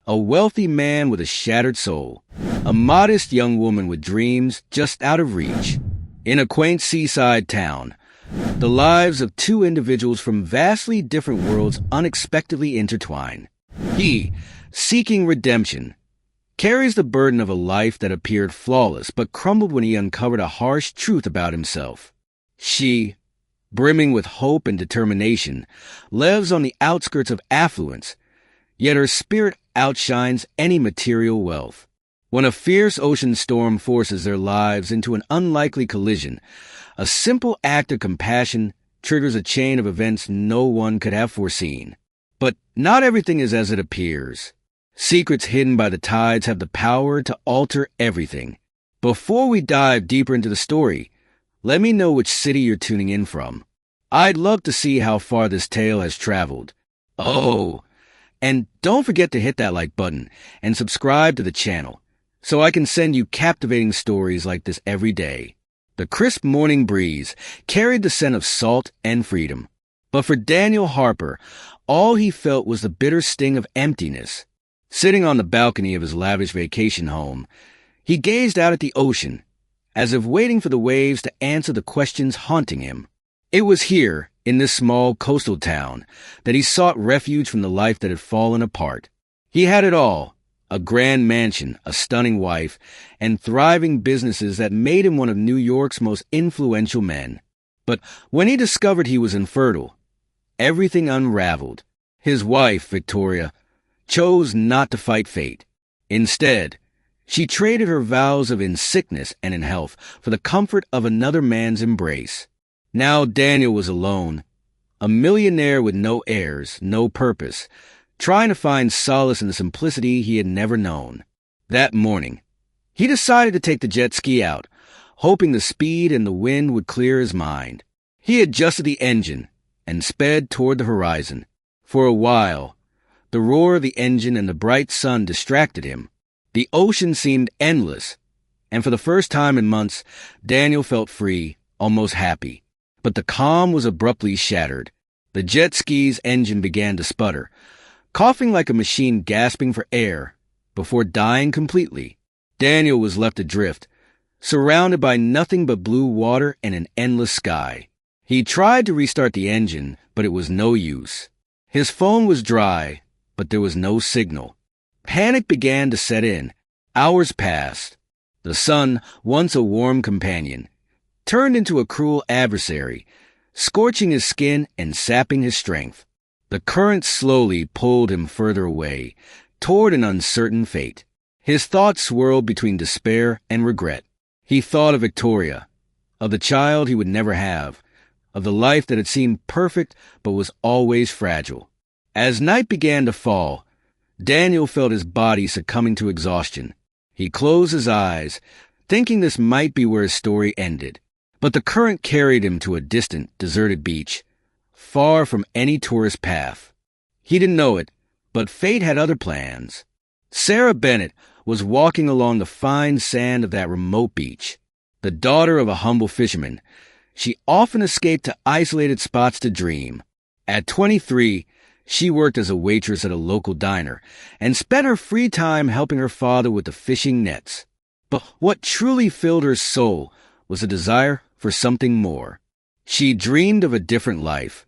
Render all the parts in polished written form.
a wealthy man with a shattered soul, a modest young woman with dreams just out of reach. In a quaint seaside town, the lives of two individuals from vastly different worlds unexpectedly intertwine. He, seeking redemption, carries the burden of a life that appeared flawless but crumbled when he uncovered a harsh truth about himself. She, brimming with hope and determination, lives on the outskirts of affluence, yet her spirit outshines any material wealth. When a fierce ocean storm forces their lives into an unlikely collision, a simple act of compassion triggers a chain of events no one could have foreseen. But not everything is as it appears. Secrets hidden by the tides have the power to alter everything. Before we dive deeper into the story, let me know which city you're tuning in from. I'd love to see how far this tale has traveled. Oh, and don't forget to hit that like button and subscribe to the channel so I can send you captivating stories like this every day. The crisp morning breeze carried the scent of salt and freedom. But for Daniel Harper, all he felt was the bitter sting of emptiness. Sitting on the balcony of his lavish vacation home, he gazed out at the ocean, as if waiting for the waves to answer the questions haunting him. It was here, in this small coastal town, that he sought refuge from the life that had fallen apart. He had it all: a grand mansion, a stunning wife, and thriving businesses that made him one of New York's most influential men. But when he discovered he was infertile, everything unraveled. His wife, Victoria, chose not to fight fate. Instead, she traded her vows in sickness and in health for the comfort of another man's embrace. Now Daniel was alone, a millionaire with no heirs, no purpose, trying to find solace in the simplicity he had never known. That morning, he decided to take the jet ski out, hoping the speed and the wind would clear his mind. He adjusted the engine and sped toward the horizon. For a while, the roar of the engine and the bright sun distracted him. The ocean seemed endless, and for the first time in months, Daniel felt free, almost happy. But the calm was abruptly shattered. The jet ski's engine began to sputter, coughing like a machine gasping for air before dying completely. Daniel was left adrift, surrounded by nothing but blue water and an endless sky. He tried to restart the engine, but it was no use. His phone was dry, but there was no signal. Panic began to set in. Hours passed. The sun, once a warm companion, turned into a cruel adversary, scorching his skin and sapping his strength. The current slowly pulled him further away, toward an uncertain fate. His thoughts swirled between despair and regret. He thought of Victoria, of the child he would never have, of the life that had seemed perfect but was always fragile. As night began to fall, Daniel felt his body succumbing to exhaustion. He closed his eyes, thinking this might be where his story ended. But the current carried him to a distant, deserted beach, far from any tourist path. He didn't know it, but fate had other plans. Sarah Bennett was walking along the fine sand of that remote beach. The daughter of a humble fisherman, she often escaped to isolated spots to dream. At 23, she worked as a waitress at a local diner and spent her free time helping her father with the fishing nets. But what truly filled her soul was a desire for something more. She dreamed of a different life,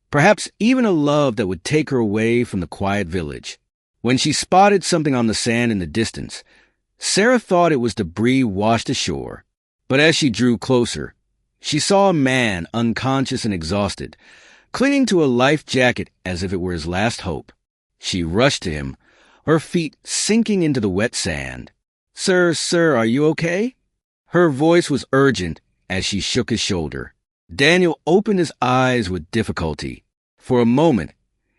perhaps even a love that would take her away from the quiet village. When she spotted something on the sand in the distance, Sarah thought it was debris washed ashore. But as she drew closer, she saw a man, unconscious and exhausted, clinging to a life jacket as if it were his last hope. She rushed to him, her feet sinking into the wet sand. Sir, are you okay?" Her voice was urgent as she shook his shoulder. Daniel opened his eyes with difficulty. For a moment,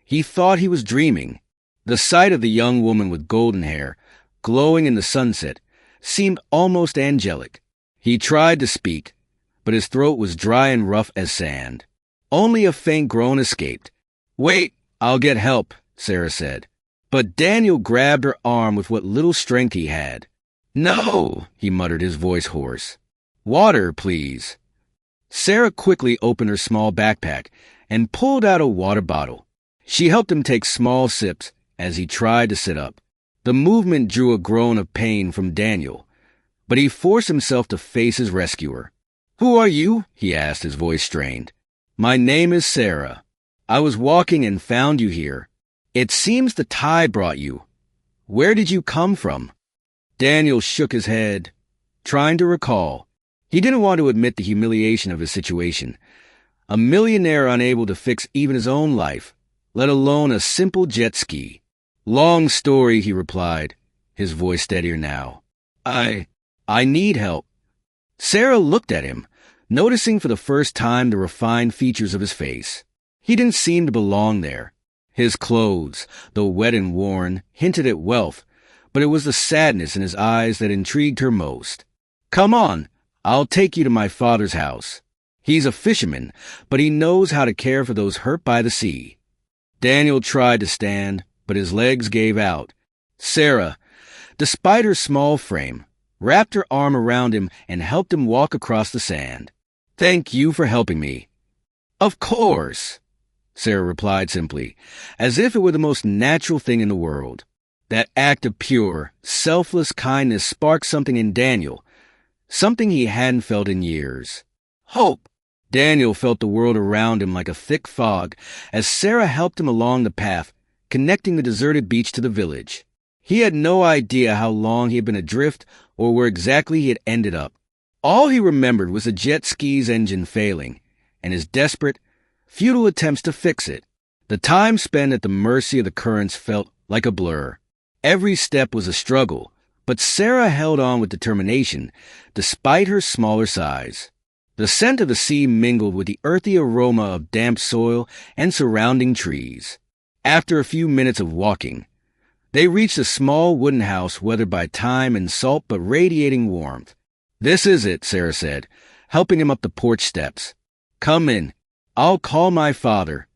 he thought he was dreaming. The sight of the young woman with golden hair, glowing in the sunset, seemed almost angelic. He tried to speak, but his throat was dry and rough as sand. Only a faint groan escaped. "Wait, I'll get help," Sarah said. But Daniel grabbed her arm with what little strength he had. "No," he muttered, his voice hoarse. "Water, please." Sarah quickly opened her small backpack and pulled out a water bottle. She helped him take small sips as he tried to sit up. The movement drew a groan of pain from Daniel, but he forced himself to face his rescuer. "Who are you?" he asked, his voice strained. "My name is Sarah. I was walking and found you here. It seems the tide brought you. Where did you come from?" Daniel shook his head, trying to recall. He didn't want to admit the humiliation of his situation. A millionaire unable to fix even his own life, let alone a simple jet ski. "Long story," he replied, his voice steadier now. I need help." Sarah looked at him, noticing for the first time the refined features of his face. He didn't seem to belong there. His clothes, though wet and worn, hinted at wealth, but it was the sadness in his eyes that intrigued her most. "Come on, I'll take you to my father's house. He's a fisherman, but he knows how to care for those hurt by the sea." Daniel tried to stand, but his legs gave out. Sarah, despite her small frame, wrapped her arm around him and helped him walk across the sand. "Thank you for helping me." "Of course," Sarah replied simply, as if it were the most natural thing in the world. That act of pure, selfless kindness sparked something in Daniel, something he hadn't felt in years. Hope. Daniel felt the world around him like a thick fog as Sarah helped him along the path, connecting the deserted beach to the village. He had no idea how long he had been adrift or where exactly he had ended up. All he remembered was the jet ski's engine failing and his desperate, futile attempts to fix it. The time spent at the mercy of the currents felt like a blur. Every step was a struggle, but Sarah held on with determination despite her smaller size. The scent of the sea mingled with the earthy aroma of damp soil and surrounding trees. After a few minutes of walking, they reached a small wooden house weathered by time and salt but radiating warmth. "This is it," Sarah said, helping him up the porch steps. "Come in. I'll call my father."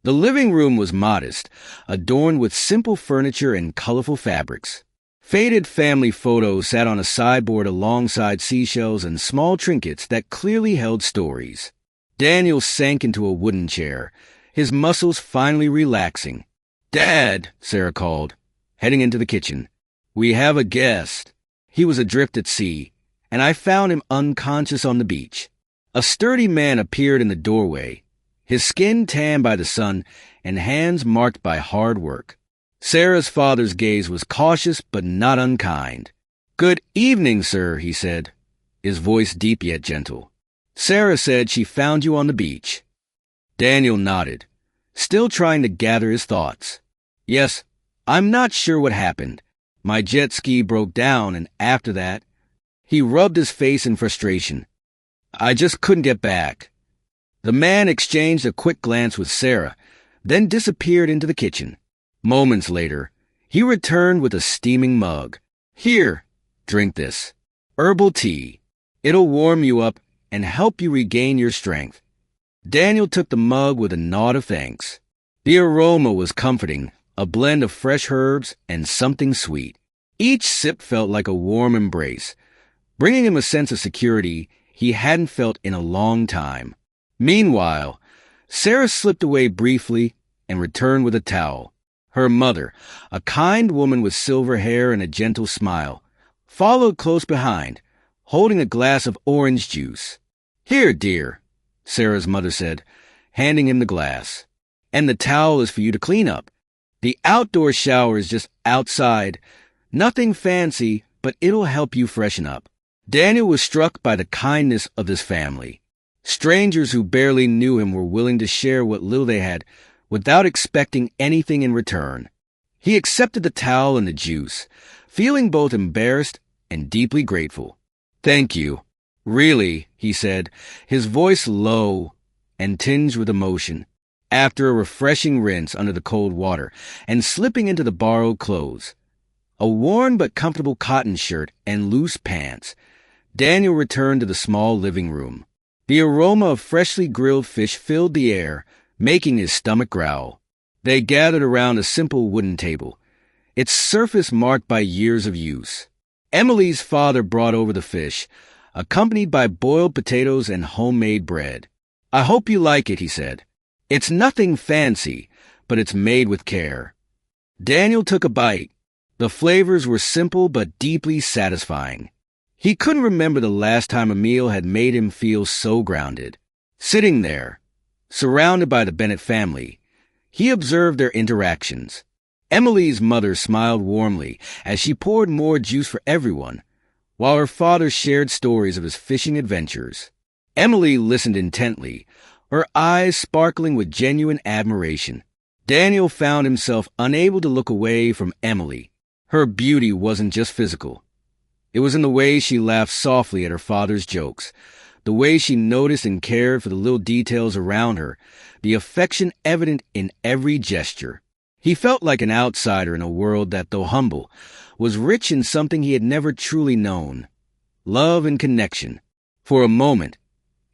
The living room was modest, adorned with simple furniture and colorful fabrics. Faded family photos sat on a sideboard alongside seashells and small trinkets that clearly held stories. Daniel sank into a wooden chair, his muscles finally relaxing. "Dad," Sarah called, heading into the kitchen. "We have a guest." He was adrift at sea, and I found him unconscious on the beach. A sturdy man appeared in the doorway, his skin tanned by the sun and hands marked by hard work. Sarah's father's gaze was cautious but not unkind. "Good evening, sir," he said, his voice deep yet gentle. "Sarah said she found you on the beach." Daniel nodded, still trying to gather his thoughts. "Yes, I'm not sure what happened. My jet ski broke down, and after that..." He rubbed his face in frustration. "I just couldn't get back." The man exchanged a quick glance with Sarah, then disappeared into the kitchen. Moments later, he returned with a steaming mug. "Here, drink this. Herbal tea. It'll warm you up and help you regain your strength." Daniel took the mug with a nod of thanks. The aroma was comforting, a blend of fresh herbs and something sweet. Each sip felt like a warm embrace, bringing him a sense of security he hadn't felt in a long time. Meanwhile, Sarah slipped away briefly and returned with a towel. Her mother, a kind woman with silver hair and a gentle smile, followed close behind, holding a glass of orange juice. "Here, dear," Sarah's mother said, handing him the glass. "And the towel is for you to clean up. The outdoor shower is just outside. Nothing fancy, but it'll help you freshen up." Daniel was struck by the kindness of this family. Strangers who barely knew him were willing to share what little they had without expecting anything in return. He accepted the towel and the juice, feeling both embarrassed and deeply grateful. "Thank you. Really," he said, his voice low and tinged with emotion. After a refreshing rinse under the cold water and slipping into the borrowed clothes, a worn but comfortable cotton shirt and loose pants, Daniel returned to the small living room. The aroma of freshly grilled fish filled the air, making his stomach growl. They gathered around a simple wooden table, its surface marked by years of use. Emily's father brought over the fish, accompanied by boiled potatoes and homemade bread. "I hope you like it," he said. "It's nothing fancy, but it's made with care." Daniel took a bite. The flavors were simple but deeply satisfying. He couldn't remember the last time a meal had made him feel so grounded. Sitting there, surrounded by the Bennett family, he observed their interactions. Emily's mother smiled warmly as she poured more juice for everyone, while her father shared stories of his fishing adventures. Emily listened intently, her eyes sparkling with genuine admiration. Daniel found himself unable to look away from Emily. Her beauty wasn't just physical. It was in the way she laughed softly at her father's jokes, the way she noticed and cared for the little details around her, the affection evident in every gesture. He felt like an outsider in a world that, though humble, was rich in something he had never truly known: love and connection. For a moment,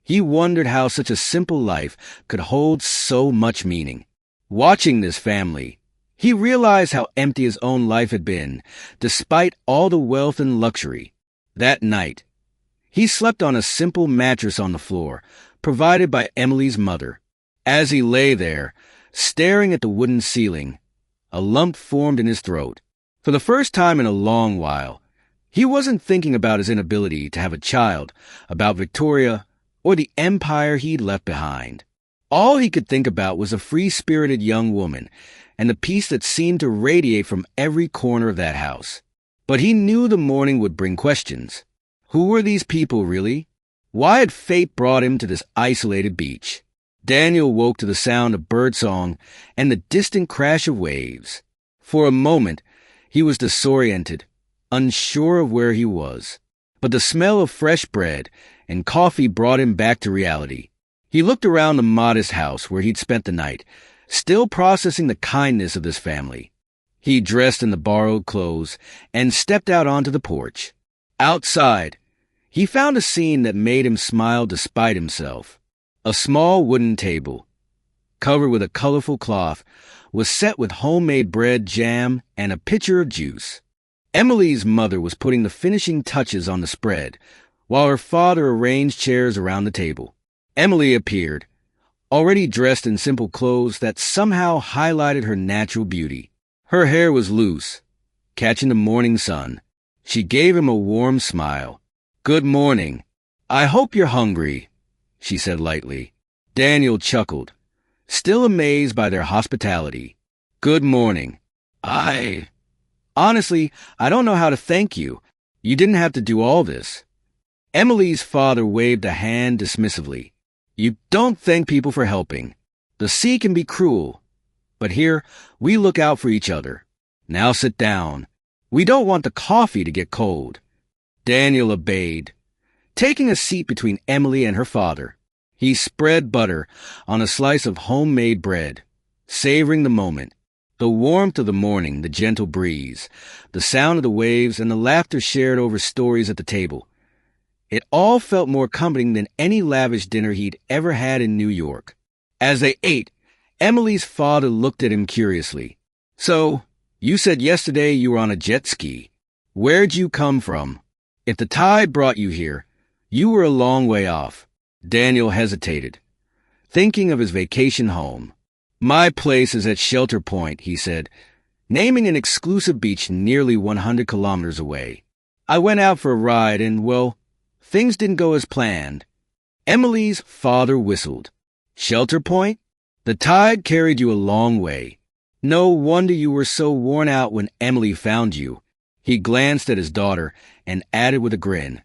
he wondered how such a simple life could hold so much meaning. Watching this family, he realized how empty his own life had been, despite all the wealth and luxury. That night, he slept on a simple mattress on the floor, provided by Emily's mother. As he lay there, staring at the wooden ceiling, a lump formed in his throat. For the first time in a long while, he wasn't thinking about his inability to have a child, about Victoria, or the empire he'd left behind. All he could think about was a free-spirited young woman and the peace that seemed to radiate from every corner of that house. But he knew the morning would bring questions. Who were these people, really? Why had fate brought him to this isolated beach? Daniel woke to the sound of birdsong and the distant crash of waves. For a moment, he was disoriented, unsure of where he was. But the smell of fresh bread and coffee brought him back to reality. He looked around the modest house where he'd spent the night, still processing the kindness of this family. He dressed in the borrowed clothes and stepped out onto the porch. Outside, he found a scene that made him smile despite himself. A small wooden table, covered with a colorful cloth, was set with homemade bread, jam, and a pitcher of juice. Emily's mother was putting the finishing touches on the spread, while her father arranged chairs around the table. Emily appeared, already dressed in simple clothes that somehow highlighted her natural beauty. Her hair was loose, catching the morning sun. She gave him a warm smile. "Good morning. I hope you're hungry," she said lightly. Daniel chuckled, still amazed by their hospitality. "Good morning. Honestly, I don't know how to thank you. You didn't have to do all this." Emily's father waved a hand dismissively. "You don't thank people for helping. The sea can be cruel, but here we look out for each other. Now sit down. We don't want the coffee to get cold." Daniel obeyed, taking a seat between Emily and her father. He spread butter on a slice of homemade bread, savoring the moment. The warmth of the morning, the gentle breeze, the sound of the waves, and the laughter shared over stories at the table. It all felt more comforting than any lavish dinner he'd ever had in New York. As they ate, Emily's father looked at him curiously. "So, you said yesterday you were on a jet ski. Where'd you come from? If the tide brought you here, you were a long way off." Daniel hesitated, thinking of his vacation home. "My place is at Shelter Point," he said, naming an exclusive beach nearly 100 kilometers away. "I went out for a ride and, well, things didn't go as planned." Emily's father whistled. "Shelter Point? The tide carried you a long way. No wonder you were so worn out when Emily found you." He glanced at his daughter and added with a grin,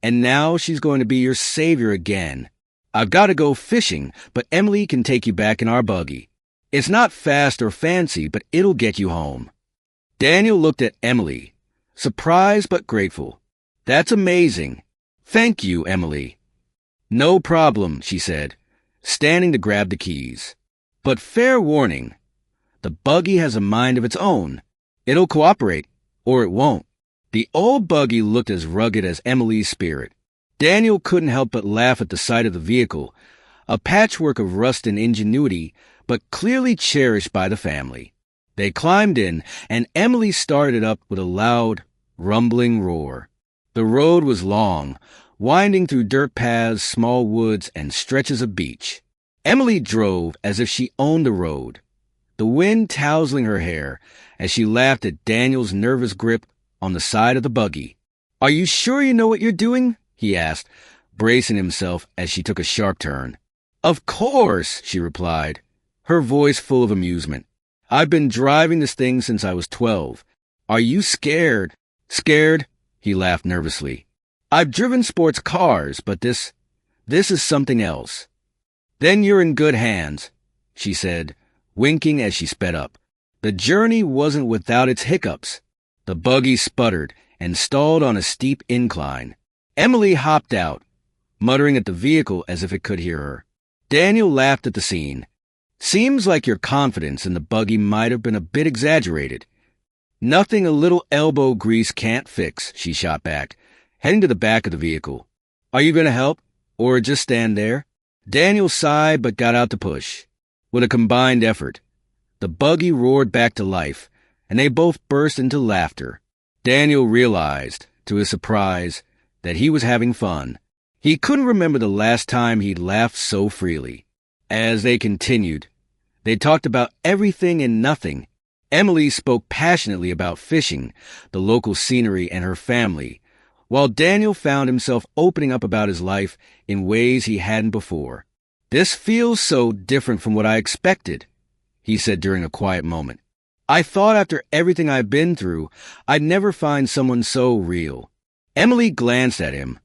"And now she's going to be your savior again. I've got to go fishing, but Emily can take you back in our buggy. It's not fast or fancy, but it'll get you home." Daniel looked at Emily, surprised but grateful. "That's amazing. Thank you, Emily." "No problem," she said, standing to grab the keys. "But fair warning, the buggy has a mind of its own. It'll cooperate, or it won't." The old buggy looked as rugged as Emily's spirit. Daniel couldn't help but laugh at the sight of the vehicle, a patchwork of rust and ingenuity, but clearly cherished by the family. They climbed in, and Emily started up with a loud, rumbling roar. The road was long, winding through dirt paths, small woods, and stretches of beach. Emily drove as if she owned the road, the wind tousling her hair as she laughed at Daniel's nervous grip on the side of the buggy. "Are you sure you know what you're doing?" he asked, bracing himself as she took a sharp turn. "Of course," she replied, her voice full of amusement. "I've been driving this thing since I was 12. Are you scared?" "Scared?" He laughed nervously. "I've driven sports cars, but this is something else." "Then you're in good hands," she said, winking as she sped up. The journey wasn't without its hiccups. The buggy sputtered and stalled on a steep incline. Emily hopped out, muttering at the vehicle as if it could hear her. Daniel laughed at the scene. "Seems like your confidence in the buggy might have been a bit exaggerated." "Nothing a little elbow grease can't fix," she shot back, heading to the back of the vehicle. "Are you going to help, or just stand there?" Daniel sighed but got out to push. With a combined effort, the buggy roared back to life, and they both burst into laughter. Daniel realized, to his surprise, that he was having fun. He couldn't remember the last time he'd laughed so freely. As they continued, they talked about everything and nothing. Emily spoke passionately about fishing, the local scenery, and her family, while Daniel found himself opening up about his life in ways he hadn't before. "This feels so different from what I expected," he said during a quiet moment. "I thought after everything I've been through, I'd never find someone so real." Emily glanced at him,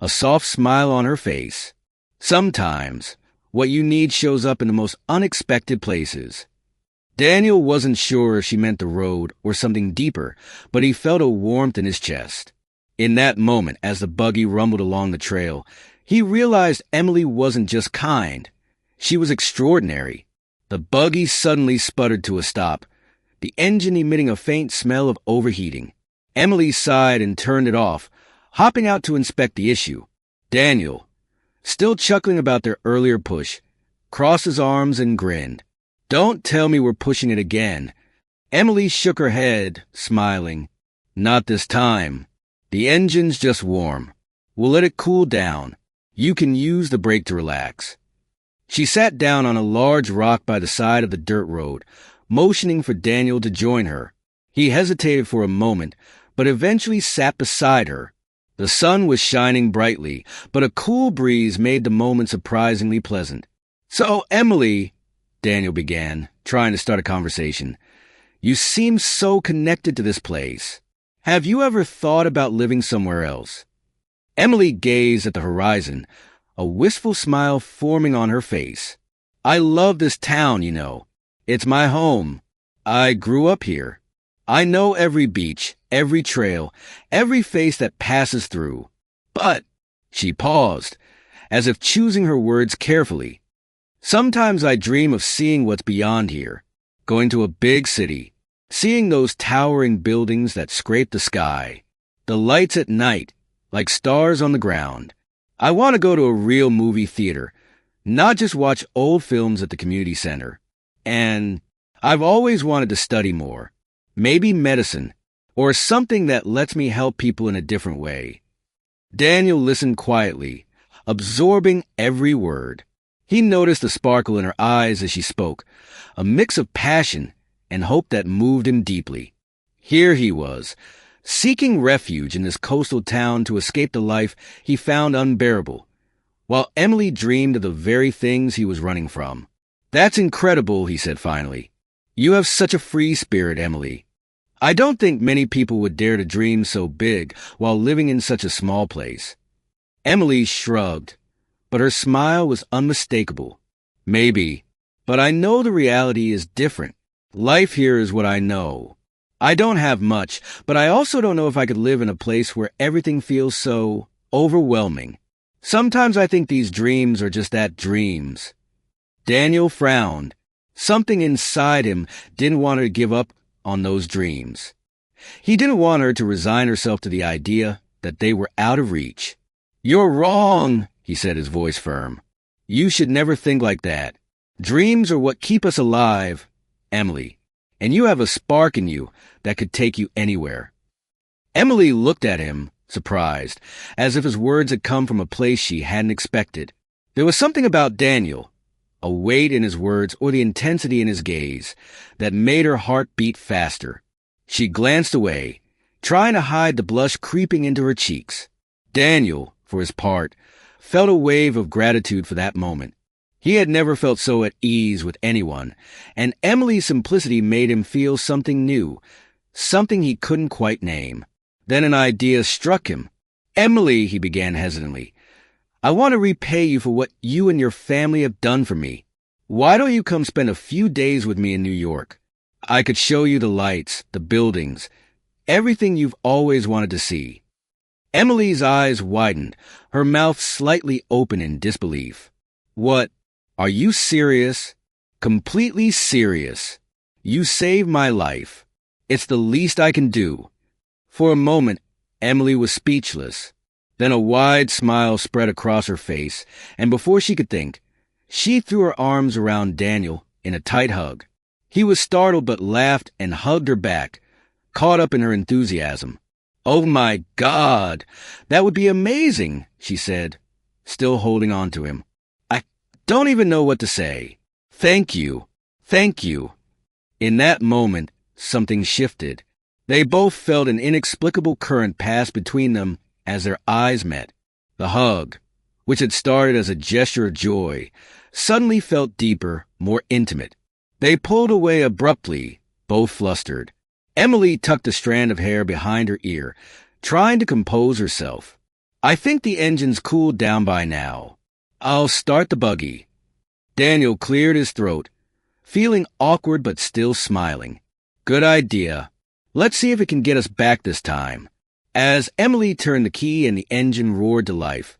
a soft smile on her face. "Sometimes, what you need shows up in the most unexpected places." Daniel wasn't sure if she meant the road or something deeper, but he felt a warmth in his chest. In that moment, as the buggy rumbled along the trail, he realized Emily wasn't just kind. She was extraordinary. The buggy suddenly sputtered to a stop, the engine emitting a faint smell of overheating. Emily sighed and turned it off, hopping out to inspect the issue. Daniel, still chuckling about their earlier push, crossed his arms and grinned. "Don't tell me we're pushing it again." Emily shook her head, smiling. "Not this time. The engine's just warm. We'll let it cool down. You can use the brake to relax." She sat down on a large rock by the side of the dirt road, motioning for Daniel to join her. He hesitated for a moment, but eventually sat beside her. The sun was shining brightly, but a cool breeze made the moment surprisingly pleasant. "So, Emily," Daniel began, trying to start a conversation, "you seem so connected to this place. Have you ever thought about living somewhere else?" Emily gazed at the horizon, a wistful smile forming on her face. "I love this town, you know. It's my home. I grew up here. I know every beach, every trail, every face that passes through. But," she paused, as if choosing her words carefully, "sometimes I dream of seeing what's beyond here, going to a big city, seeing those towering buildings that scrape the sky, the lights at night, like stars on the ground. I want to go to a real movie theater, not just watch old films at the community center. And I've always wanted to study more, maybe medicine, or something that lets me help people in a different way." Daniel listened quietly, absorbing every word. He noticed the sparkle in her eyes as she spoke, a mix of passion and hope that moved him deeply. Here he was, seeking refuge in this coastal town to escape the life he found unbearable, while Emily dreamed of the very things he was running from. "That's incredible," he said finally. "You have such a free spirit, Emily. I don't think many people would dare to dream so big while living in such a small place." Emily shrugged, but her smile was unmistakable. "Maybe, but I know the reality is different. Life here is what I know. I don't have much, but I also don't know if I could live in a place where everything feels so overwhelming. Sometimes I think these dreams are just that, dreams." Daniel frowned. Something inside him didn't want her to give up on those dreams. He didn't want her to resign herself to the idea that they were out of reach. "You're wrong," he said, his voice firm. "You should never think like that. Dreams are what keep us alive, Emily, and you have a spark in you that could take you anywhere." Emily looked at him, surprised, as if his words had come from a place she hadn't expected. There was something about Daniel, a weight in his words or the intensity in his gaze that made her heart beat faster. She glanced away, trying to hide the blush creeping into her cheeks. Daniel, for his part, felt a wave of gratitude for that moment. He had never felt so at ease with anyone, and Emily's simplicity made him feel something new, something he couldn't quite name. Then an idea struck him. "Emily," he began hesitantly, "I want to repay you for what you and your family have done for me. Why don't you come spend a few days with me in New York? I could show you the lights, the buildings, everything you've always wanted to see." Emily's eyes widened, her mouth slightly open in disbelief. "What? Are you serious?" "Completely serious. You saved my life. It's the least I can do." For a moment, Emily was speechless. Then a wide smile spread across her face, and before she could think, she threw her arms around Daniel in a tight hug. He was startled but laughed and hugged her back, caught up in her enthusiasm. "Oh my God, that would be amazing," she said, still holding on to him. "I don't even know what to say. Thank you. Thank you." In that moment, something shifted. They both felt an inexplicable current pass between them as their eyes met. The hug, which had started as a gesture of joy, suddenly felt deeper, more intimate. They pulled away abruptly, both flustered. Emily tucked a strand of hair behind her ear, trying to compose herself. "I think the engine's cooled down by now. I'll start the buggy." Daniel cleared his throat, feeling awkward but still smiling. "Good idea. Let's see if it can get us back this time." As Emily turned the key and the engine roared to life,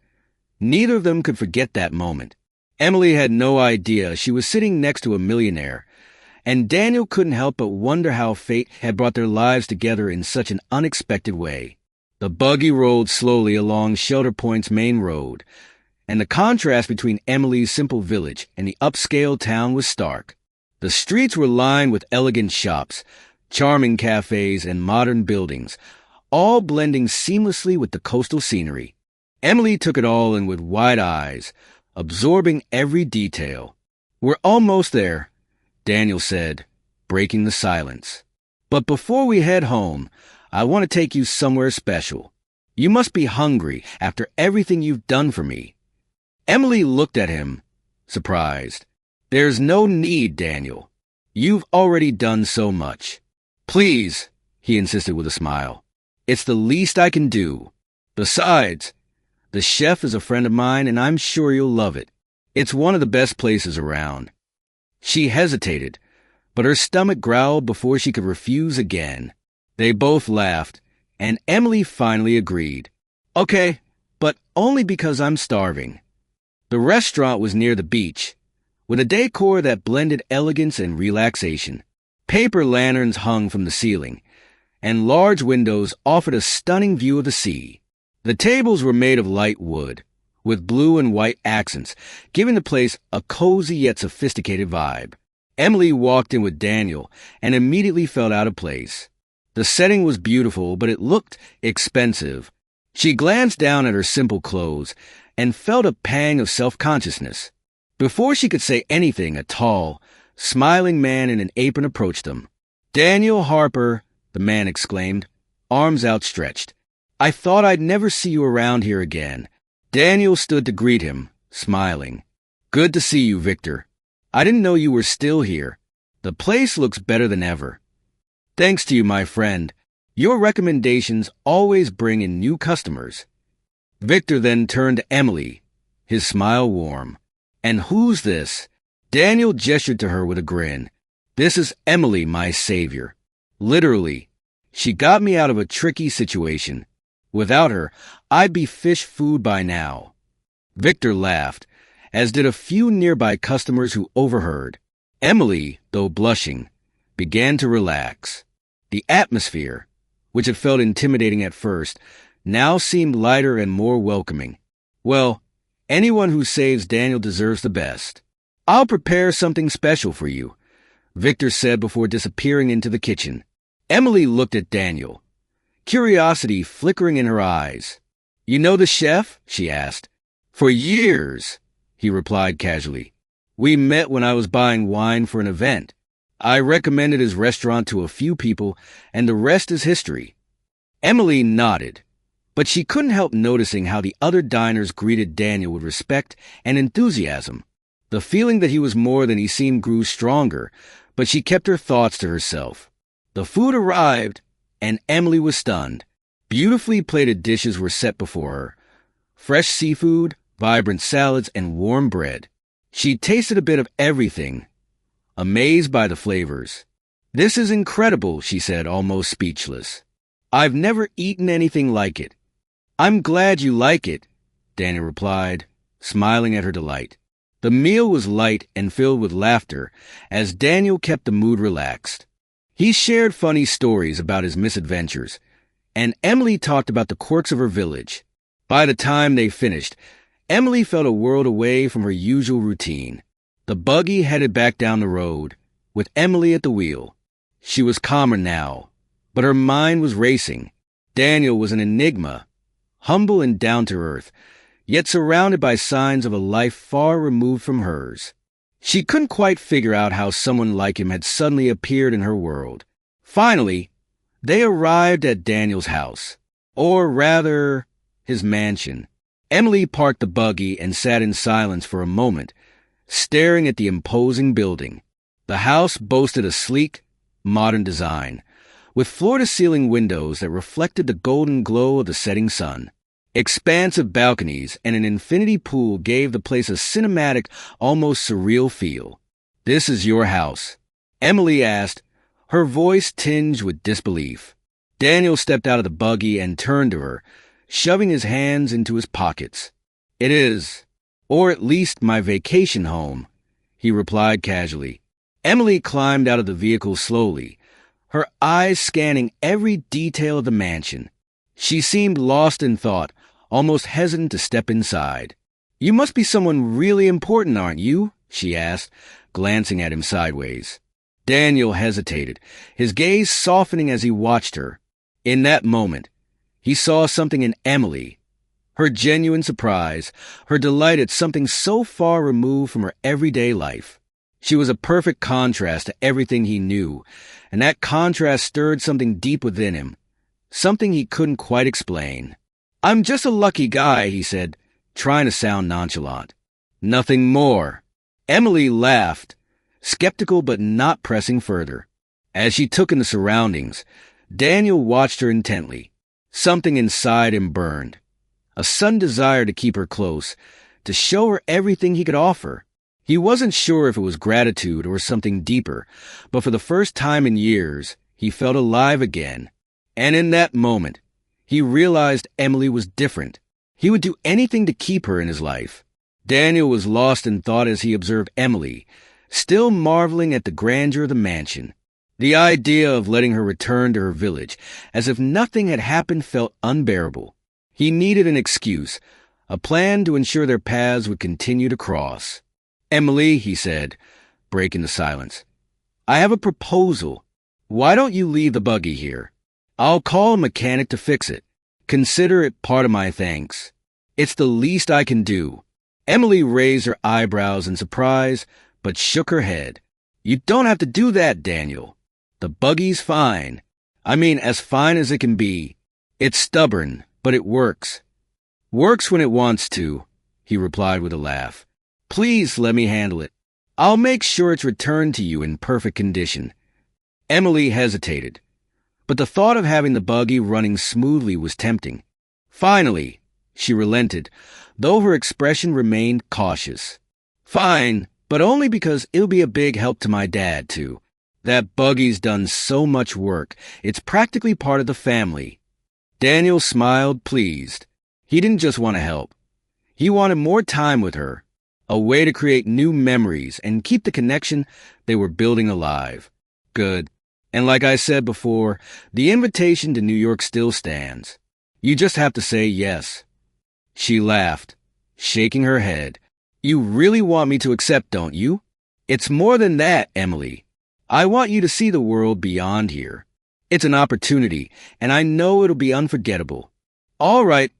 neither of them could forget that moment. Emily had no idea she was sitting next to a millionaire, and Daniel couldn't help but wonder how fate had brought their lives together in such an unexpected way. The buggy rolled slowly along Shelter Point's main road, and the contrast between Emily's simple village and the upscale town was stark. The streets were lined with elegant shops, charming cafes, and modern buildings, all blending seamlessly with the coastal scenery. Emily took it all in with wide eyes, absorbing every detail. "We're almost there," Daniel said, breaking the silence. "But before we head home, I want to take you somewhere special. You must be hungry after everything you've done for me." Emily looked at him, surprised. "There's no need, Daniel. You've already done so much." "Please," he insisted with a smile. "It's the least I can do. Besides, the chef is a friend of mine, and I'm sure you'll love it. It's one of the best places around." She hesitated, but her stomach growled before she could refuse again. They both laughed, and Emily finally agreed. "Okay, but only because I'm starving." The restaurant was near the beach, with a decor that blended elegance and relaxation. Paper lanterns hung from the ceiling, and large windows offered a stunning view of the sea. The tables were made of light wood, with blue and white accents, giving the place a cozy yet sophisticated vibe. Emily walked in with Daniel and immediately felt out of place. The setting was beautiful, but it looked expensive. She glanced down at her simple clothes and felt a pang of self-consciousness. Before she could say anything, a tall, smiling man in an apron approached them. "Daniel Harper," the man exclaimed, arms outstretched. "I thought I'd never see you around here again." Daniel stood to greet him, smiling. "Good to see you, Victor. I didn't know you were still here. The place looks better than ever." "Thanks to you, my friend. Your recommendations always bring in new customers." Victor then turned to Emily, his smile warm. "And who's this?" Daniel gestured to her with a grin. "This is Emily, my savior. Literally, she got me out of a tricky situation. Without her, I'd be fish food by now." Victor laughed, as did a few nearby customers who overheard. Emily, though blushing, began to relax. The atmosphere, which had felt intimidating at first, now seemed lighter and more welcoming. "Well, anyone who saves Daniel deserves the best. I'll prepare something special for you," Victor said before disappearing into the kitchen. Emily looked at Daniel, curiosity flickering in her eyes. "You know the chef?" she asked. "For years," he replied casually. We met when I was buying wine for an event. I recommended his restaurant to a few people, and the rest is history." Emily nodded, but she couldn't help noticing how the other diners greeted Daniel with respect and enthusiasm. The feeling that he was more than he seemed grew stronger, but she kept her thoughts to herself. The food arrived, and Emily was stunned. Beautifully plated dishes were set before her. Fresh seafood, vibrant salads, and warm bread. She tasted a bit of everything, amazed by the flavors. "This is incredible," she said, almost speechless. "I've never eaten anything like it." "I'm glad you like it," Daniel replied, smiling at her delight. The meal was light and filled with laughter, as Daniel kept the mood relaxed. He shared funny stories about his misadventures, and Emily talked about the quirks of her village. By the time they finished, Emily felt a world away from her usual routine. The buggy headed back down the road, with Emily at the wheel. She was calmer now, but her mind was racing. Daniel was an enigma, humble and down-to-earth, yet surrounded by signs of a life far removed from hers. She couldn't quite figure out how someone like him had suddenly appeared in her world. Finally, they arrived at Daniel's house, or rather, his mansion. Emily parked the buggy and sat in silence for a moment, staring at the imposing building. The house boasted a sleek, modern design, with floor-to-ceiling windows that reflected the golden glow of the setting sun. Expansive balconies and an infinity pool gave the place a cinematic, almost surreal feel. "This is your house?" Emily asked, her voice tinged with disbelief. Daniel stepped out of the buggy and turned to her, shoving his hands into his pockets. "It is, or at least my vacation home," he replied casually. Emily climbed out of the vehicle slowly, her eyes scanning every detail of the mansion. She seemed lost in thought, almost hesitant to step inside. "You must be someone really important, aren't you?" she asked, glancing at him sideways. Daniel hesitated, his gaze softening as he watched her. In that moment, he saw something in Emily, her genuine surprise, her delight at something so far removed from her everyday life. She was a perfect contrast to everything he knew, and that contrast stirred something deep within him, something he couldn't quite explain. "I'm just a lucky guy," he said, trying to sound nonchalant. "Nothing more." Emily laughed, skeptical but not pressing further. As she took in the surroundings, Daniel watched her intently. Something inside him burned, a sudden desire to keep her close, to show her everything he could offer. He wasn't sure if it was gratitude or something deeper, but for the first time in years, he felt alive again. And in that moment, he realized Emily was different. He would do anything to keep her in his life. Daniel was lost in thought as he observed Emily, still marveling at the grandeur of the mansion. The idea of letting her return to her village, as if nothing had happened, felt unbearable. He needed an excuse, a plan to ensure their paths would continue to cross. "Emily," he said, breaking the silence, "I have a proposal. Why don't you leave the buggy here? I'll call a mechanic to fix it. Consider it part of my thanks. It's the least I can do." Emily raised her eyebrows in surprise, but shook her head. "You don't have to do that, Daniel. The buggy's fine. I mean, as fine as it can be. It's stubborn, but it works." "Works when it wants to," he replied with a laugh. "Please let me handle it. I'll make sure it's returned to you in perfect condition." Emily hesitated, but the thought of having the buggy running smoothly was tempting. Finally, she relented, though her expression remained cautious. "Fine, but only because it'll be a big help to my dad, too. That buggy's done so much work, it's practically part of the family." Daniel smiled, pleased. He didn't just want to help. He wanted more time with her, a way to create new memories and keep the connection they were building alive. "Good. And like I said before, the invitation to New York still stands. You just have to say yes." She laughed, shaking her head. "You really want me to accept, don't you?" "It's more than that, Emily. I want you to see the world beyond here. It's an opportunity, and I know it'll be unforgettable." "All right,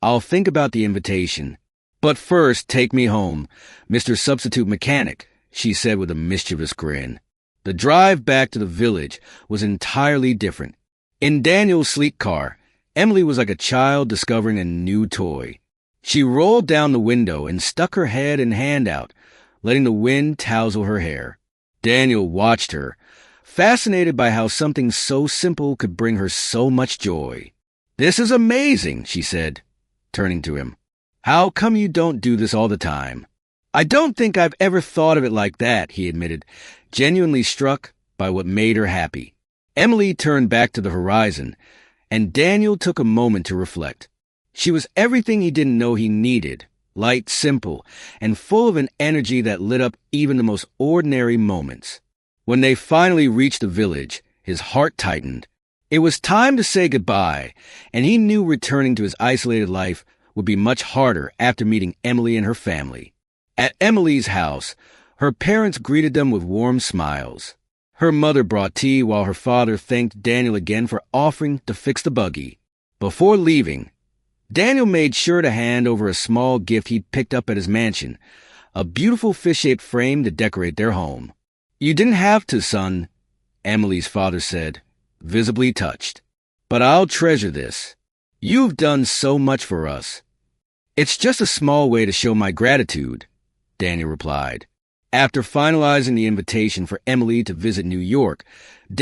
I'll think about the invitation. "But first, take me home, Mr. Substitute Mechanic," she said with a mischievous grin. The drive back to the village was entirely different. In Daniel's sleek car, Emily was like a child discovering a new toy. She rolled down the window and stuck her head and hand out, letting the wind tousle her hair. Daniel watched her, fascinated by how something so simple could bring her so much joy. "This is amazing," she said, turning to him. "How come you don't do this all the time?" "I don't think I've ever thought of it like that," he admitted, genuinely struck by what made her happy. Emily turned back to the horizon, and Daniel took a moment to reflect. She was everything he didn't know he needed, light, simple, and full of an energy that lit up even the most ordinary moments. When they finally reached the village, his heart tightened. It was time to say goodbye, and he knew returning to his isolated life would be much harder after meeting Emily and her family. At Emily's house, her parents greeted them with warm smiles. Her mother brought tea while her father thanked Daniel again for offering to fix the buggy. Before leaving, Daniel made sure to hand over a small gift he'd picked up at his mansion, a beautiful fish-shaped frame to decorate their home. "You didn't have to, son," Emily's father said, visibly touched. "But I'll treasure this. You've done so much for us." "It's just a small way to show my gratitude," Daniel replied. After finalizing the invitation for Emily to visit New York,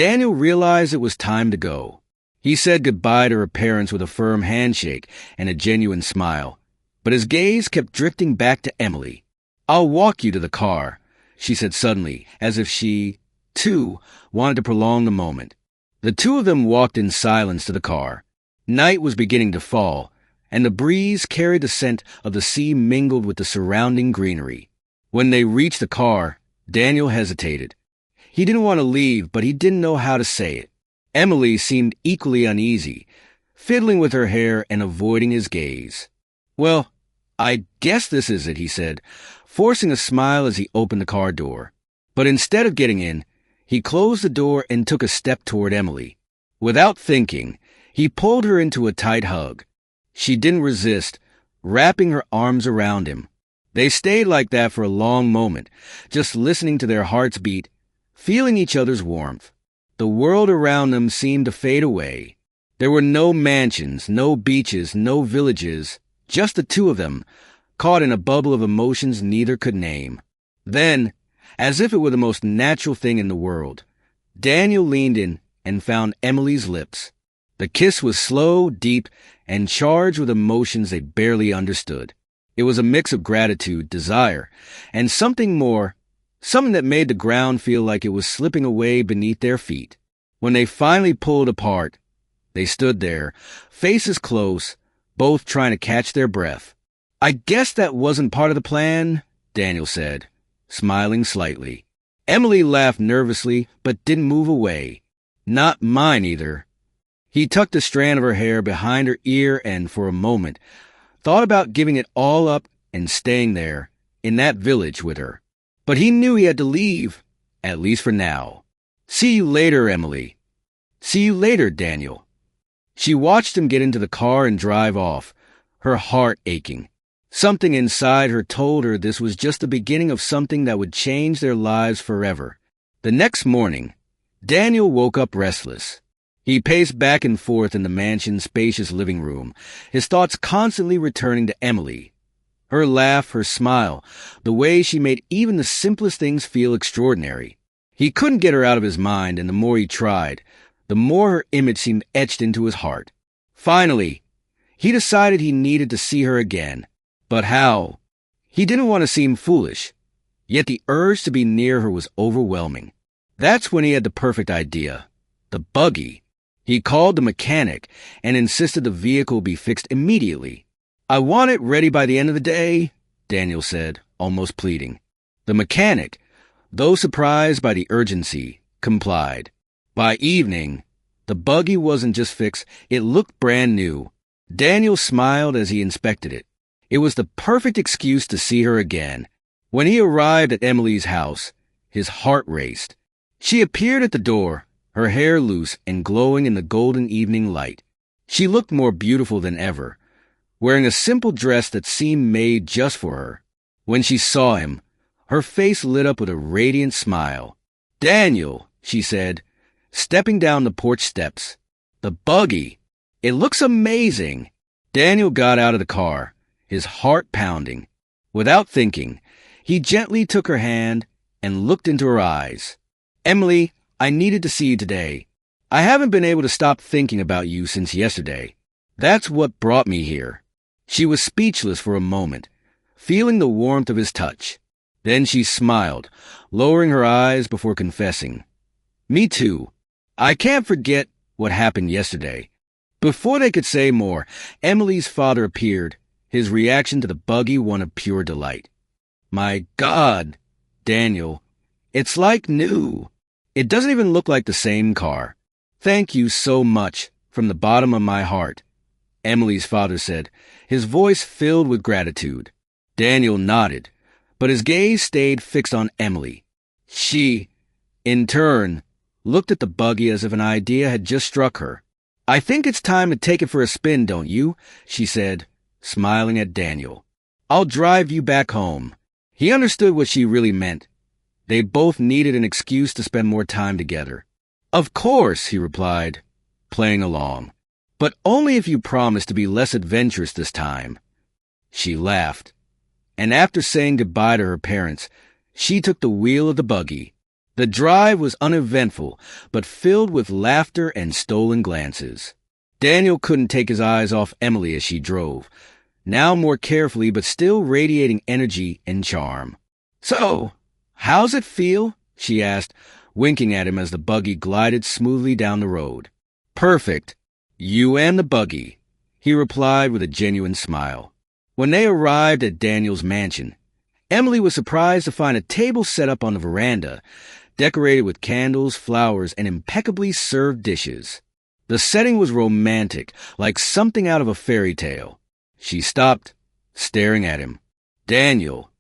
Daniel realized it was time to go. He said goodbye to her parents with a firm handshake and a genuine smile, but his gaze kept drifting back to Emily. "I'll walk you to the car," she said suddenly, as if she, too, wanted to prolong the moment. The two of them walked in silence to the car. Night was beginning to fall, and the breeze carried the scent of the sea mingled with the surrounding greenery. When they reached the car, Daniel hesitated. He didn't want to leave, but he didn't know how to say it. Emily seemed equally uneasy, fiddling with her hair and avoiding his gaze. "Well, I guess this is it," he said, forcing a smile as he opened the car door. But instead of getting in, he closed the door and took a step toward Emily. Without thinking, he pulled her into a tight hug. She didn't resist, wrapping her arms around him. They stayed like that for a long moment, just listening to their hearts beat, feeling each other's warmth. The world around them seemed to fade away. There were no mansions, no beaches, no villages, just the two of them, caught in a bubble of emotions neither could name. Then, as if it were the most natural thing in the world, Daniel leaned in and found Emily's lips. The kiss was slow, deep, and charged with emotions they barely understood. It was a mix of gratitude, desire, and something more, something that made the ground feel like it was slipping away beneath their feet. When they finally pulled apart, they stood there, faces close, both trying to catch their breath. "I guess that wasn't part of the plan," Daniel said, smiling slightly. Emily laughed nervously, but didn't move away. "Not mine either." He tucked a strand of her hair behind her ear and, for a moment, thought about giving it all up and staying there, in that village with her. But he knew he had to leave, at least for now. "See you later, Emily." "See you later, Daniel." She watched him get into the car and drive off, her heart aching. Something inside her told her this was just the beginning of something that would change their lives forever. The next morning, Daniel woke up restless. He paced back and forth in the mansion's spacious living room, his thoughts constantly returning to Emily. Her laugh, her smile, the way she made even the simplest things feel extraordinary. He couldn't get her out of his mind, and the more he tried, the more her image seemed etched into his heart. Finally, he decided he needed to see her again. But how? He didn't want to seem foolish, yet the urge to be near her was overwhelming. That's when he had the perfect idea. The buggy. He called the mechanic and insisted the vehicle be fixed immediately. "I want it ready by the end of the day," Daniel said, almost pleading. The mechanic, though surprised by the urgency, complied. By evening, the buggy wasn't just fixed, it looked brand new. Daniel smiled as he inspected it. It was the perfect excuse to see her again. When he arrived at Emily's house, his heart raced. She appeared at the door, her hair loose and glowing in the golden evening light. She looked more beautiful than ever, wearing a simple dress that seemed made just for her. When she saw him, her face lit up with a radiant smile. "Daniel," she said, stepping down the porch steps. "The buggy. It looks amazing." Daniel got out of the car, his heart pounding. Without thinking, he gently took her hand and looked into her eyes. "Emily, I needed to see you today. I haven't been able to stop thinking about you since yesterday. That's what brought me here." She was speechless for a moment, feeling the warmth of his touch. Then she smiled, lowering her eyes before confessing, "Me too. I can't forget what happened yesterday." Before they could say more, Emily's father appeared, his reaction to the buggy one of pure delight. "My God, Daniel, it's like new. It doesn't even look like the same car. Thank you so much, from the bottom of my heart," Emily's father said, his voice filled with gratitude. Daniel nodded, but his gaze stayed fixed on Emily. She, in turn, looked at the buggy as if an idea had just struck her. "I think it's time to take it for a spin, don't you?" she said, smiling at Daniel. "I'll drive you back home." He understood what she really meant. They both needed an excuse to spend more time together. "Of course," he replied, playing along. "But only if you promise to be less adventurous this time." She laughed, and after saying goodbye to her parents, she took the wheel of the buggy. The drive was uneventful, but filled with laughter and stolen glances. Daniel couldn't take his eyes off Emily as she drove, now more carefully but still radiating energy and charm. "So, how's it feel?" she asked, winking at him as the buggy glided smoothly down the road. "Perfect. You and the buggy," he replied with a genuine smile. When they arrived at Daniel's mansion, Emily was surprised to find a table set up on the veranda, decorated with candles, flowers, and impeccably served dishes. The setting was romantic, like something out of a fairy tale. She stopped, staring at him. "Daniel,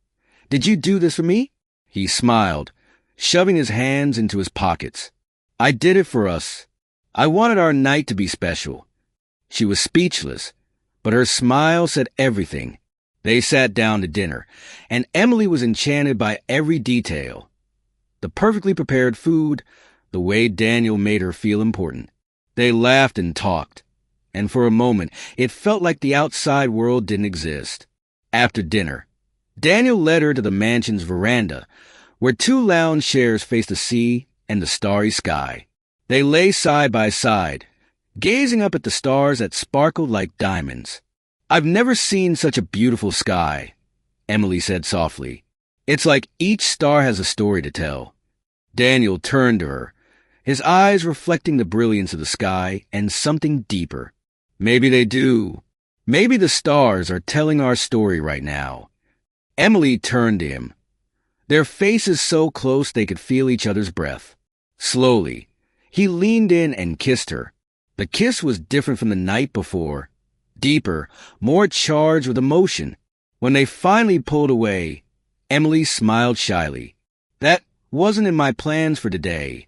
did you do this for me?" He smiled, shoving his hands into his pockets. "I did it for us. I wanted our night to be special." She was speechless, but her smile said everything. They sat down to dinner, and Emily was enchanted by every detail. The perfectly prepared food, the way Daniel made her feel important. They laughed and talked, and for a moment it felt like the outside world didn't exist. After dinner, Daniel led her to the mansion's veranda, where two lounge chairs faced the sea and the starry sky. They lay side by side, gazing up at the stars that sparkled like diamonds. "I've never seen such a beautiful sky," Emily said softly. "It's like each star has a story to tell." Daniel turned to her, his eyes reflecting the brilliance of the sky and something deeper. "Maybe they do. Maybe the stars are telling our story right now." Emily turned to him, their faces so close they could feel each other's breath. Slowly, he leaned in and kissed her. The kiss was different from the night before, deeper, more charged with emotion. When they finally pulled away, Emily smiled shyly. "That wasn't in my plans for today."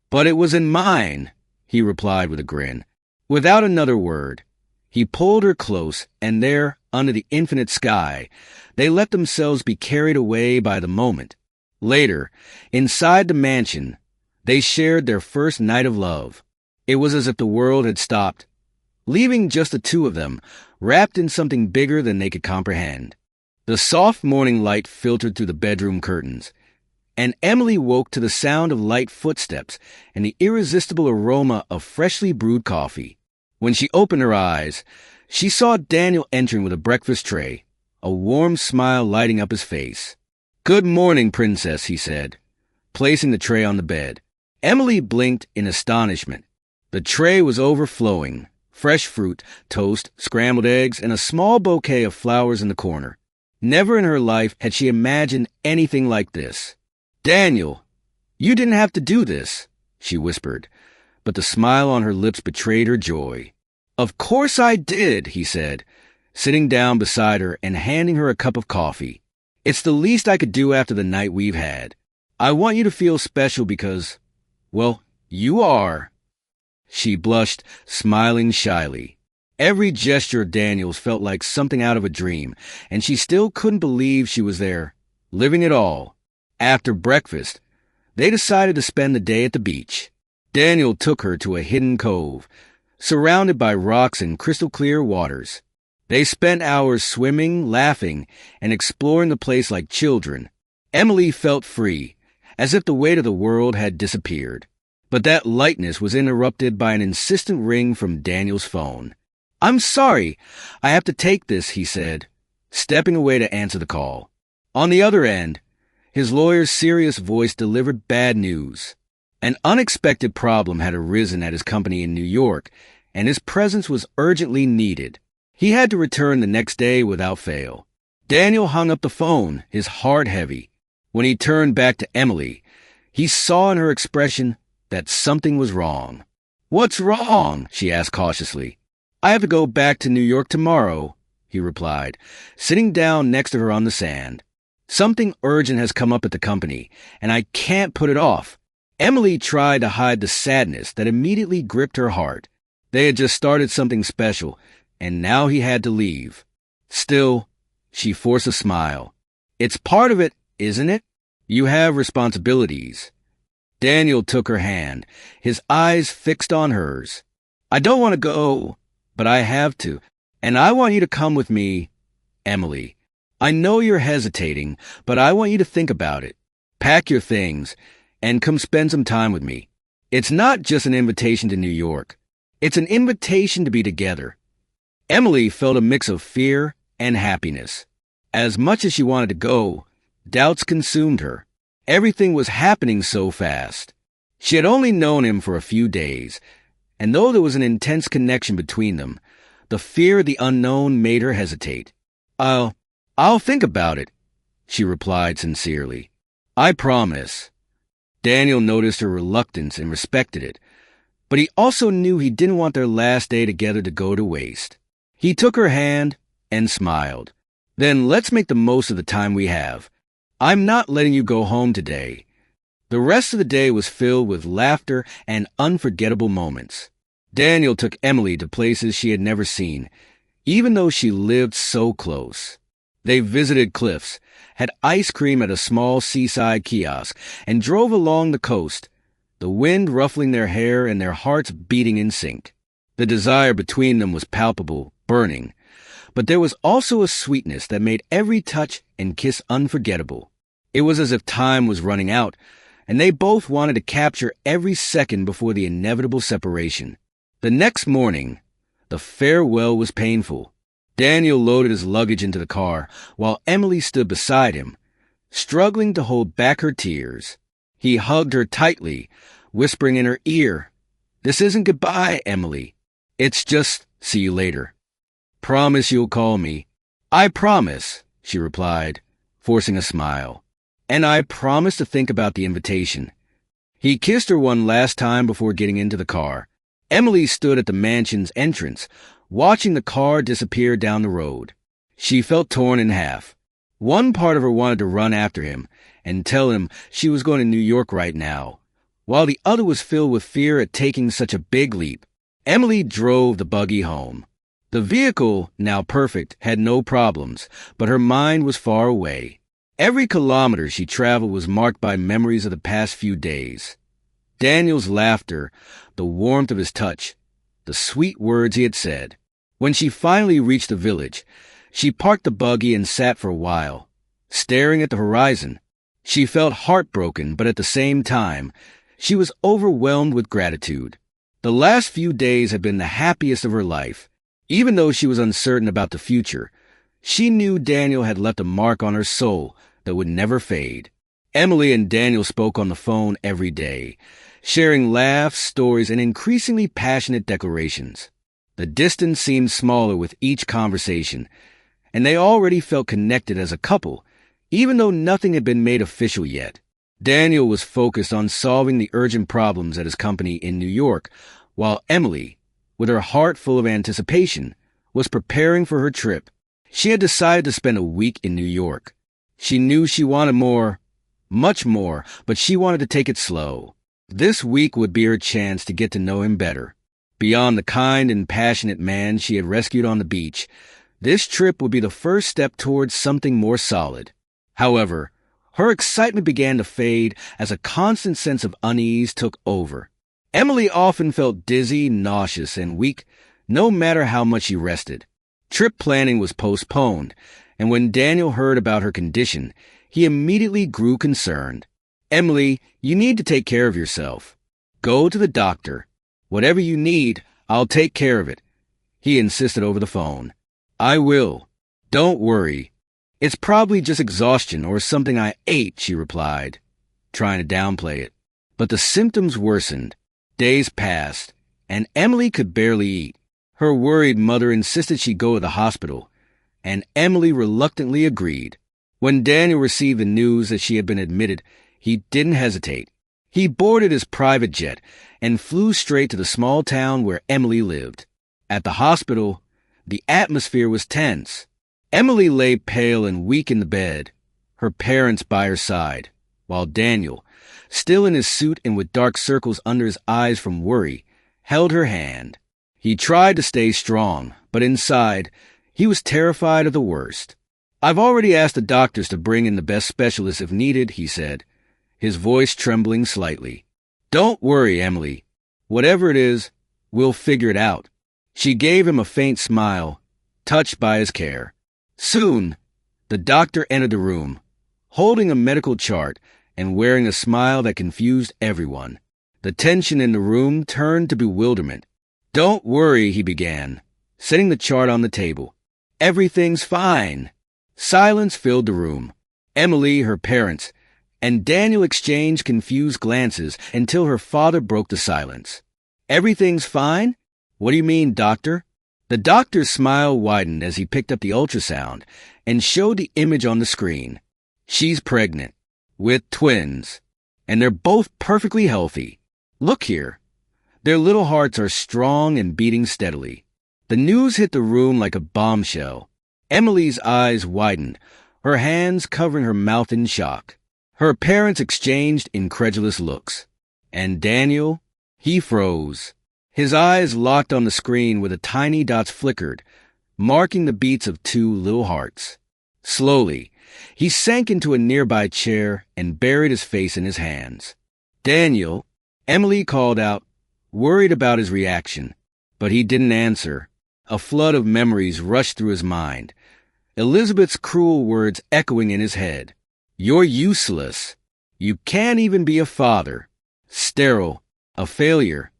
"But it was in mine," he replied with a grin. Without another word, he pulled her close, and there, under the infinite sky, they let themselves be carried away by the moment. Later, inside the mansion, they shared their first night of love. It was as if the world had stopped, leaving just the two of them, wrapped in something bigger than they could comprehend. The soft morning light filtered through the bedroom curtains, and Emily woke to the sound of light footsteps and the irresistible aroma of freshly brewed coffee. When she opened her eyes, she saw Daniel entering with a breakfast tray, a warm smile lighting up his face. "Good morning, Princess," he said, placing the tray on the bed. Emily blinked in astonishment. The tray was overflowing, fresh fruit, toast, scrambled eggs, and a small bouquet of flowers in the corner. Never in her life had she imagined anything like this. "Daniel, you didn't have to do this," she whispered, but the smile on her lips betrayed her joy. "Of course I did," he said, sitting down beside her and handing her a cup of coffee. "It's the least I could do after the night we've had. I want you to feel special because, well, you are." She blushed, smiling shyly. Every gesture of Daniel's felt like something out of a dream, and she still couldn't believe she was there, living it all. After breakfast, they decided to spend the day at the beach. Daniel took her to a hidden cove, surrounded by rocks and crystal-clear waters. They spent hours swimming, laughing, and exploring the place like children. Emily felt free, as if the weight of the world had disappeared. But that lightness was interrupted by an insistent ring from Daniel's phone. "I'm sorry, I have to take this," he said, stepping away to answer the call. On the other end, his lawyer's serious voice delivered bad news. An unexpected problem had arisen at his company in New York, and his presence was urgently needed. He had to return the next day without fail. Daniel hung up the phone, his heart heavy. When he turned back to Emily, he saw in her expression that something was wrong. "What's wrong?" she asked cautiously. "I have to go back to New York tomorrow," he replied, sitting down next to her on the sand. "Something urgent has come up at the company, and I can't put it off." Emily tried to hide the sadness that immediately gripped her heart. They had just started something special, and now he had to leave. Still, she forced a smile. "It's part of it, isn't it? You have responsibilities." Daniel took her hand, his eyes fixed on hers. "I don't want to go, but I have to, and I want you to come with me, Emily. I know you're hesitating, but I want you to think about it. Pack your things, and come spend some time with me. It's not just an invitation to New York. It's an invitation to be together." Emily felt a mix of fear and happiness. As much as she wanted to go, doubts consumed her. Everything was happening so fast. She had only known him for a few days, and though there was an intense connection between them, the fear of the unknown made her hesitate. I'll think about it," she replied sincerely. "I promise." Daniel noticed her reluctance and respected it, but he also knew he didn't want their last day together to go to waste. He took her hand and smiled. "Then let's make the most of the time we have. I'm not letting you go home today." The rest of the day was filled with laughter and unforgettable moments. Daniel took Emily to places she had never seen, even though she lived so close. They visited cliffs, had ice cream at a small seaside kiosk, and drove along the coast, the wind ruffling their hair and their hearts beating in sync. The desire between them was palpable, burning, but there was also a sweetness that made every touch and kiss unforgettable. It was as if time was running out, and they both wanted to capture every second before the inevitable separation. The next morning, the farewell was painful. Daniel loaded his luggage into the car, while Emily stood beside him, struggling to hold back her tears. He hugged her tightly, whispering in her ear, "This isn't goodbye, Emily. It's just see you later. Promise you'll call me." "I promise," she replied, forcing a smile. "And I promise to think about the invitation." He kissed her one last time before getting into the car. Emily stood at the mansion's entrance, watching the car disappear down the road. She felt torn in half. One part of her wanted to run after him and tell him she was going to New York right now, while the other was filled with fear at taking such a big leap. Emily drove the buggy home. The vehicle, now perfect, had no problems, but her mind was far away. Every kilometer she traveled was marked by memories of the past few days. Daniel's laughter, the warmth of his touch, the sweet words he had said. When she finally reached the village, she parked the buggy and sat for a while, staring at the horizon. She felt heartbroken, but at the same time, she was overwhelmed with gratitude. The last few days had been the happiest of her life. Even though she was uncertain about the future, she knew Daniel had left a mark on her soul that would never fade. Emily and Daniel spoke on the phone every day, sharing laughs, stories, and increasingly passionate declarations. The distance seemed smaller with each conversation, and they already felt connected as a couple, even though nothing had been made official yet. Daniel was focused on solving the urgent problems at his company in New York, while Emily, with her heart full of anticipation, was preparing for her trip. She had decided to spend a week in New York. She knew she wanted more, much more, but she wanted to take it slow. This week would be her chance to get to know him better. Beyond the kind and passionate man she had rescued on the beach, this trip would be the first step towards something more solid. However, her excitement began to fade as a constant sense of unease took over. Emily often felt dizzy, nauseous, and weak, no matter how much she rested. Trip planning was postponed, and when Daniel heard about her condition, he immediately grew concerned. "Emily, you need to take care of yourself. Go to the doctor. Whatever you need, I'll take care of it," he insisted over the phone. "I will. Don't worry. It's probably just exhaustion or something I ate," she replied, trying to downplay it. But the symptoms worsened. Days passed, and Emily could barely eat. Her worried mother insisted she go to the hospital, and Emily reluctantly agreed. When Daniel received the news that she had been admitted, he didn't hesitate. He boarded his private jet and flew straight to the small town where Emily lived. At the hospital, the atmosphere was tense. Emily lay pale and weak in the bed, her parents by her side, while Daniel, still in his suit and with dark circles under his eyes from worry, held her hand. He tried to stay strong, but inside, he was terrified of the worst. "I've already asked the doctors to bring in the best specialists if needed," he said, his voice trembling slightly. "Don't worry, Emily. Whatever it is, we'll figure it out." She gave him a faint smile, touched by his care. Soon, the doctor entered the room, holding a medical chart and wearing a smile that confused everyone. The tension in the room turned to bewilderment. "Don't worry," he began, setting the chart on the table. "Everything's fine." Silence filled the room. Emily, her parents, and Daniel exchanged confused glances until her father broke the silence. "Everything's fine? What do you mean, doctor?" The doctor's smile widened as he picked up the ultrasound and showed the image on the screen. "She's pregnant, with twins, and they're both perfectly healthy. Look here. Their little hearts are strong and beating steadily." The news hit the room like a bombshell. Emily's eyes widened, her hands covering her mouth in shock. Her parents exchanged incredulous looks. And Daniel, he froze. His eyes locked on the screen where the tiny dots flickered, marking the beats of two little hearts. Slowly, he sank into a nearby chair and buried his face in his hands. "Daniel," Emily called out, worried about his reaction, but he didn't answer. A flood of memories rushed through his mind, Elizabeth's cruel words echoing in his head. "You're useless. You can't even be a father. Sterile. A failure."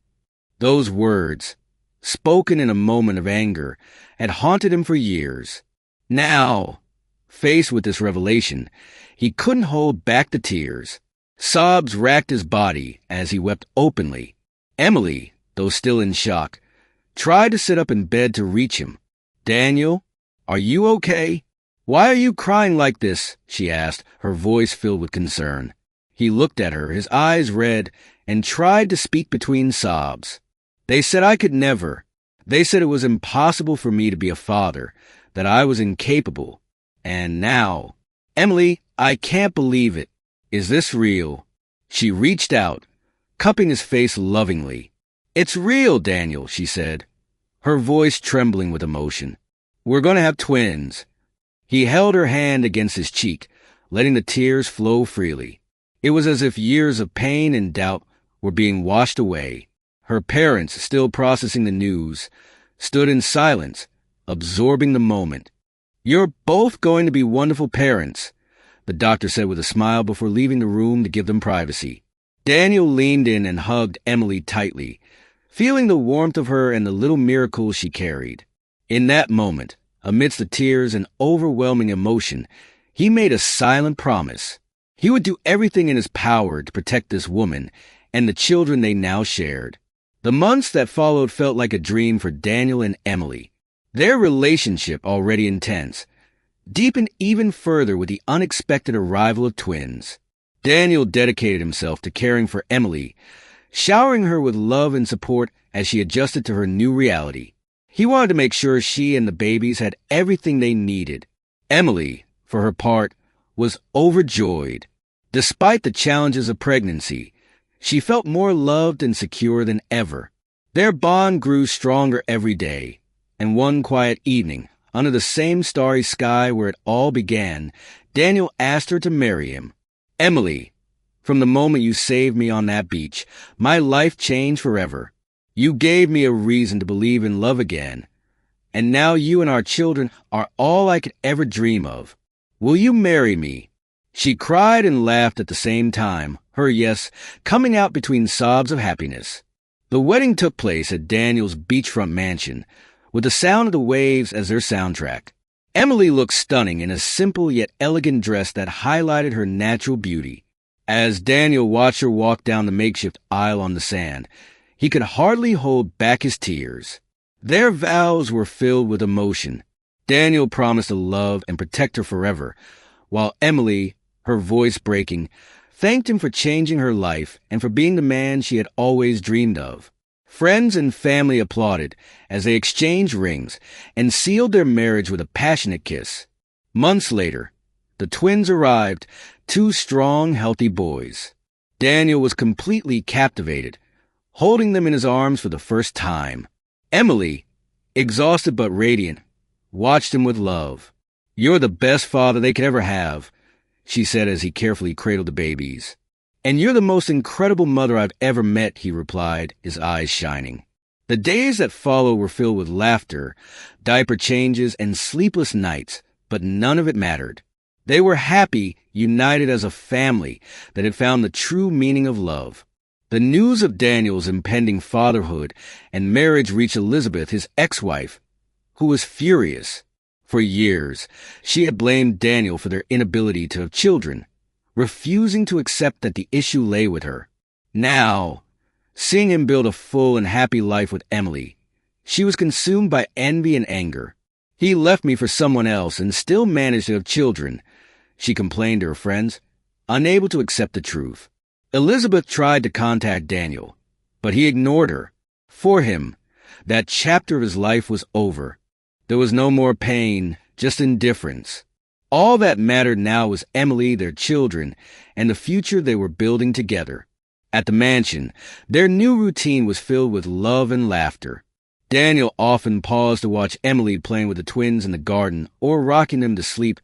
Those words, spoken in a moment of anger, had haunted him for years. Now, faced with this revelation, he couldn't hold back the tears. Sobs racked his body as he wept openly. Emily, though still in shock, tried to sit up in bed to reach him. "Daniel, are you okay? Why are you crying like this?" she asked, her voice filled with concern. He looked at her, his eyes red, and tried to speak between sobs. "They said I could never. They said it was impossible for me to be a father, that I was incapable. And now, Emily, I can't believe it. Is this real?" She reached out, cupping his face lovingly. "It's real, Daniel," she said, her voice trembling with emotion. "We're going to have twins." He held her hand against his cheek, letting the tears flow freely. It was as if years of pain and doubt were being washed away. Her parents, still processing the news, stood in silence, absorbing the moment. "You're both going to be wonderful parents," the doctor said with a smile before leaving the room to give them privacy. Daniel leaned in and hugged Emily tightly, feeling the warmth of her and the little miracles she carried. In that moment, amidst the tears and overwhelming emotion, he made a silent promise. He would do everything in his power to protect this woman and the children they now shared. The months that followed felt like a dream for Daniel and Emily. Their relationship, already intense, deepened even further with the unexpected arrival of twins. Daniel dedicated himself to caring for Emily, showering her with love and support as she adjusted to her new reality. He wanted to make sure she and the babies had everything they needed. Emily, for her part, was overjoyed. Despite the challenges of pregnancy, she felt more loved and secure than ever. Their bond grew stronger every day, and one quiet evening, under the same starry sky where it all began, Daniel asked her to marry him. "Emily, from the moment you saved me on that beach, my life changed forever. You gave me a reason to believe in love again, and now you and our children are all I could ever dream of. Will you marry me?" She cried and laughed at the same time, her yes coming out between sobs of happiness. The wedding took place at Daniel's beachfront mansion, with the sound of the waves as their soundtrack. Emily looked stunning in a simple yet elegant dress that highlighted her natural beauty. As Daniel watched her walk down the makeshift aisle on the sand, he could hardly hold back his tears. Their vows were filled with emotion. Daniel promised to love and protect her forever, while Emily, her voice breaking, thanked him for changing her life and for being the man she had always dreamed of. Friends and family applauded as they exchanged rings and sealed their marriage with a passionate kiss. Months later, the twins arrived, two strong, healthy boys. Daniel was completely captivated, holding them in his arms for the first time. Emily, exhausted but radiant, watched him with love. "You're the best father they could ever have," she said as he carefully cradled the babies. "And you're the most incredible mother I've ever met," he replied, his eyes shining. The days that followed were filled with laughter, diaper changes, and sleepless nights, but none of it mattered. They were happy, united as a family that had found the true meaning of love. The news of Daniel's impending fatherhood and marriage reached Elizabeth, his ex-wife, who was furious. For years, she had blamed Daniel for their inability to have children, refusing to accept that the issue lay with her. Now, seeing him build a full and happy life with Emily, she was consumed by envy and anger. "He left me for someone else and still managed to have children," she complained to her friends, unable to accept the truth. Elizabeth tried to contact Daniel, but he ignored her. For him, that chapter of his life was over. There was no more pain, just indifference. All that mattered now was Emily, their children, and the future they were building together. At the mansion, their new routine was filled with love and laughter. Daniel often paused to watch Emily playing with the twins in the garden or rocking them to sleep,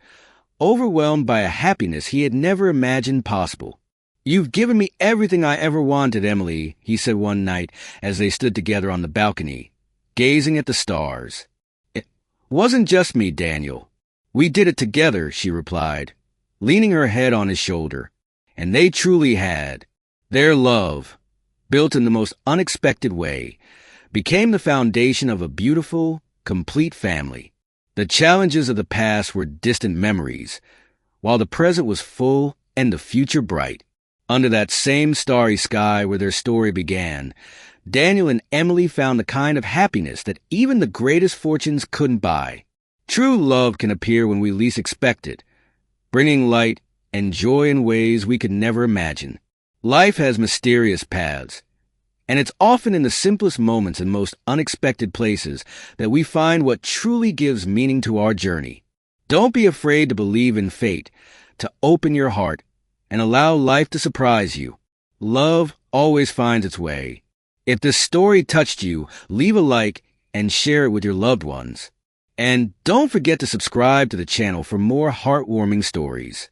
overwhelmed by a happiness he had never imagined possible. "You've given me everything I ever wanted, Emily," he said one night as they stood together on the balcony, gazing at the stars. "It wasn't just me, Daniel. We did it together," she replied, leaning her head on his shoulder. And they truly had. Their love, built in the most unexpected way, became the foundation of a beautiful, complete family. The challenges of the past were distant memories, while the present was full and the future bright. Under that same starry sky where their story began, Daniel and Emily found the kind of happiness that even the greatest fortunes couldn't buy. True love can appear when we least expect it, bringing light and joy in ways we could never imagine. Life has mysterious paths, and it's often in the simplest moments and most unexpected places that we find what truly gives meaning to our journey. Don't be afraid to believe in fate, to open your heart, and allow life to surprise you. Love always finds its way. If this story touched you, leave a like and share it with your loved ones. And don't forget to subscribe to the channel for more heartwarming stories.